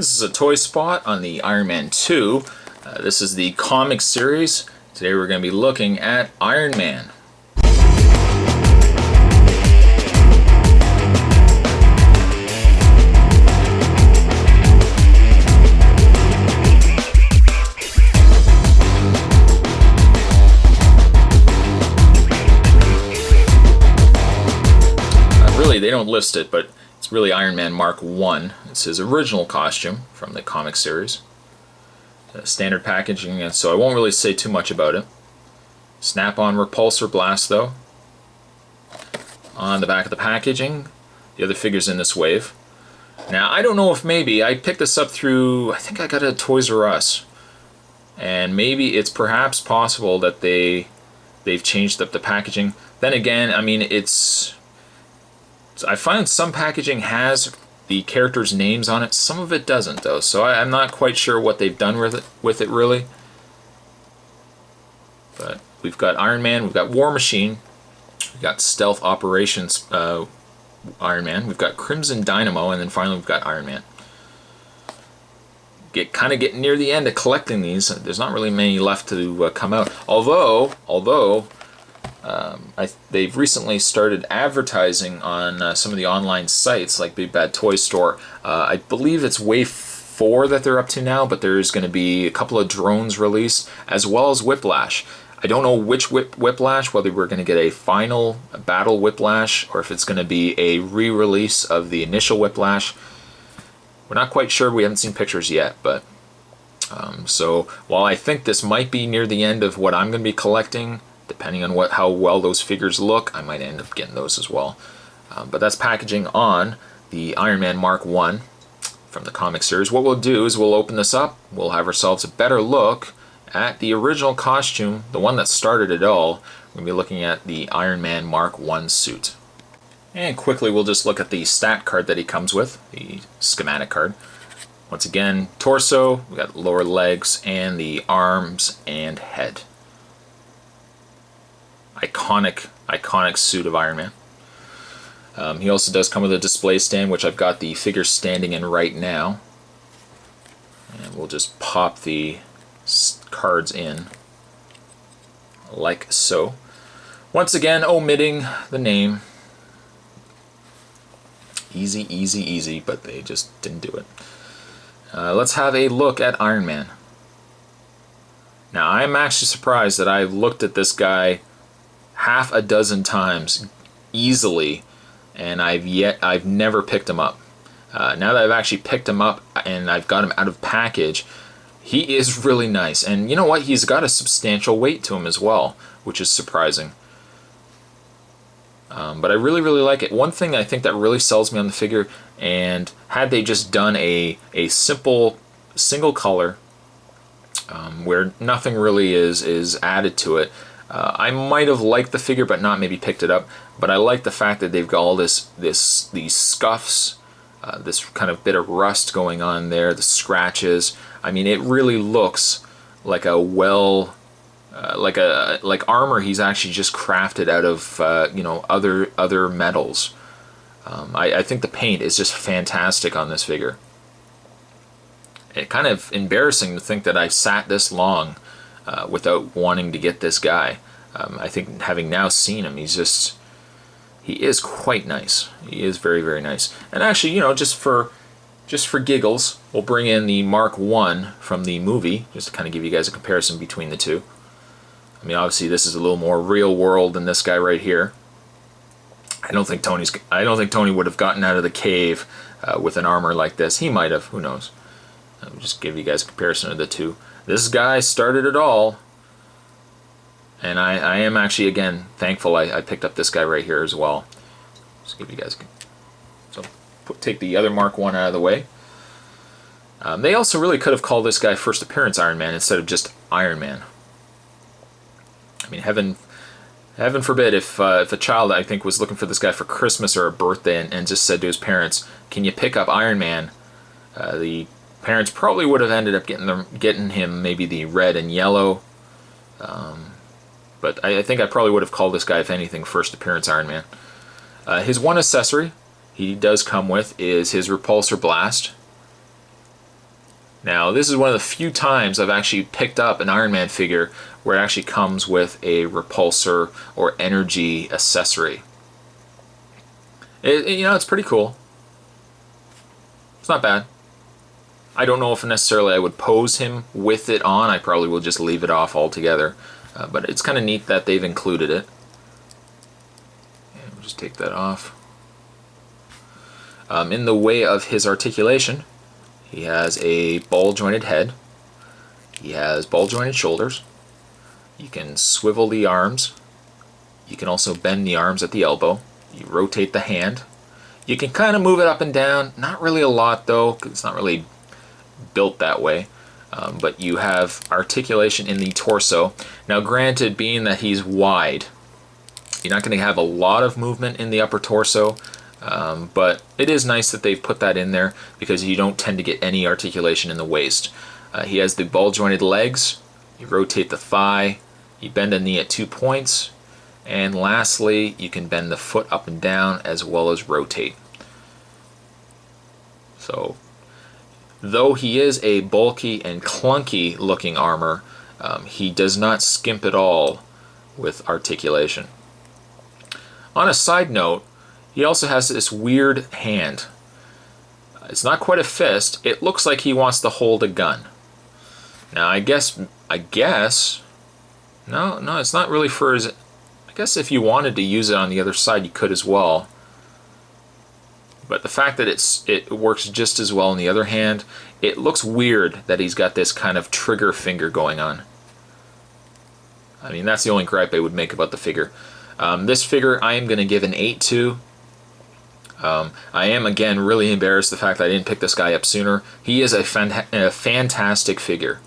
This is a toy spot on the Iron Man 2. This is the comic series. Today we're going to be looking at Iron Man. Really, they don't list it, but it's really Iron Man Mark 1. It's his original costume from the comic series. Standard packaging, and so I won't really say too much about it. Snap-on repulsor blast, though. On the back of the packaging, the other figures in this wave. Now, I don't know if maybe I picked this up through, I think I got it at Toys R Us. And maybe it's perhaps possible that they've changed up the packaging. Then again, I mean, I find some packaging has the characters' names on it. Some of it doesn't, though. So I'm not quite sure what they've done with it really. But we've got Iron Man, we've got War Machine, we've got Stealth Operations Iron Man, we've got Crimson Dynamo, and then finally we've got Iron Man. Kind of getting near the end of collecting these. There's not really many left to come out. Although they've recently started advertising on some of the online sites like Big Bad Toy Store. I believe it's Wave 4 that they're up to now, but there's going to be a couple of drones released, as well as Whiplash. I don't know which Whiplash, whether we're going to get a final battle Whiplash, or if it's going to be a re-release of the initial Whiplash. We're not quite sure. We haven't seen pictures yet, but so while I think this might be near the end of what I'm going to be collecting, depending on how well those figures look, I might end up getting those as well. But that's packaging on the Iron Man Mark 1 from the comic series. What we'll do is we'll open this up. We'll have ourselves a better look at the original costume, the one that started it all. We'll be looking at the Iron Man Mark 1 suit. And quickly we'll just look at the stat card that he comes with, the schematic card. Once again, torso, we got lower legs, and the arms and head. Iconic suit of Iron Man. He also does come with a display stand, which I've got the figure standing in right now. And we'll just pop the cards in like so. Once again, omitting the name. Easy, but they just didn't do it. Let's have a look at Iron Man. Now, I'm actually surprised that I've looked at this guy half a dozen times easily, and I've never picked him up. Now that I've actually picked him up and I've got him out of package, he is really nice. And you know what? He's got a substantial weight to him as well, which is surprising. But I really like it. One thing I think that really sells me on the figure, and had they just done a simple single color where nothing really is added to it, I might have liked the figure but not maybe picked it up. But I like the fact that they've got all these scuffs, this kind of bit of rust going on there, the scratches. I mean, it really looks like a like armor he's actually just crafted out of other metals. I think the paint is just fantastic on this figure. It's kind of embarrassing to think that I sat this long without wanting to get this guy. I think having now seen him, he is quite nice. He is very nice. And actually, just for giggles, we'll bring in the Mark 1 from the movie, just to kind of give you guys a comparison between the two. I mean, obviously this is a little more real world than this guy right here. I don't think Tony would have gotten out of the cave with an armor like this. He might have, who knows. I'll just give you guys a comparison of the two. This guy started it all, and I am actually, again, thankful I picked up this guy right here as well. Just give you guys, so take the other Mark 1 out of the way. They also really could have called this guy First Appearance Iron Man instead of just Iron Man. I mean, heaven forbid if a child, I think, was looking for this guy for Christmas or a birthday and just said to his parents, "Can you pick up Iron Man?" The parents probably would have ended up getting him maybe the red and yellow. But I think I probably would have called this guy, if anything, First Appearance Iron Man. His one accessory he does come with is his repulsor blast. Now, this is one of the few times I've actually picked up an Iron Man figure where it actually comes with a repulsor or energy accessory. It's pretty cool. It's not bad. I don't know if necessarily I would pose him with it on. I probably will just leave it off altogether. But it's kind of neat that they've included it. And we'll just take that off. In the way of his articulation, he has a ball-jointed head. He has ball-jointed shoulders. You can swivel the arms. You can also bend the arms at the elbow. You rotate the hand. You can kind of move it up and down. Not really a lot though, because it's not really built that way. But you have articulation in the torso. Now granted, being that he's wide, you're not going to have a lot of movement in the upper torso. But it is nice that they've put that in there because you don't tend to get any articulation in the waist. He has the ball jointed legs. You rotate the thigh. You bend the knee at 2 points. And lastly, you can bend the foot up and down as well as rotate. So, though he is a bulky and clunky looking armor, he does not skimp at all with articulation. On a side note, he also has this weird hand. It's not quite a fist. It looks like he wants to hold a gun. Now I guess, no, it's not really for his, I guess if you wanted to use it on the other side you could as well. But the fact that it works just as well on the other hand, it looks weird that he's got this kind of trigger finger going on. I mean, that's the only gripe I would make about the figure. This figure I am going to give an 8 to. I am, again, really embarrassed the fact that I didn't pick this guy up sooner. He is a fantastic figure.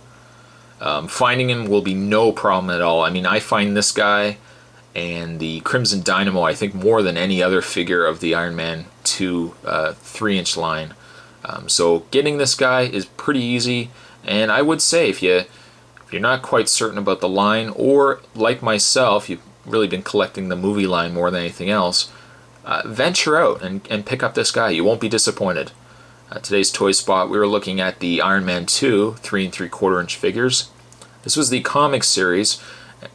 Finding him will be no problem at all. I mean, I find this guy and the Crimson Dynamo, I think, more than any other figure of the Iron Man 2 3-inch line. So getting this guy is pretty easy, and I would say if you're not quite certain about the line, or like myself, you've really been collecting the movie line more than anything else, venture out and pick up this guy. You won't be disappointed. Today's Toy Spot, we were looking at the Iron Man 2 3 3/4 inch figures. This was the comic series.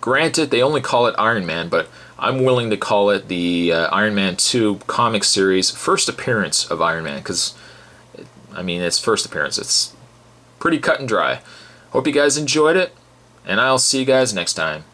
Granted, they only call it Iron Man, but I'm willing to call it the Iron Man 2 comic series first appearance of Iron Man, because, I mean, it's first appearance. It's pretty cut and dry. Hope you guys enjoyed it, and I'll see you guys next time.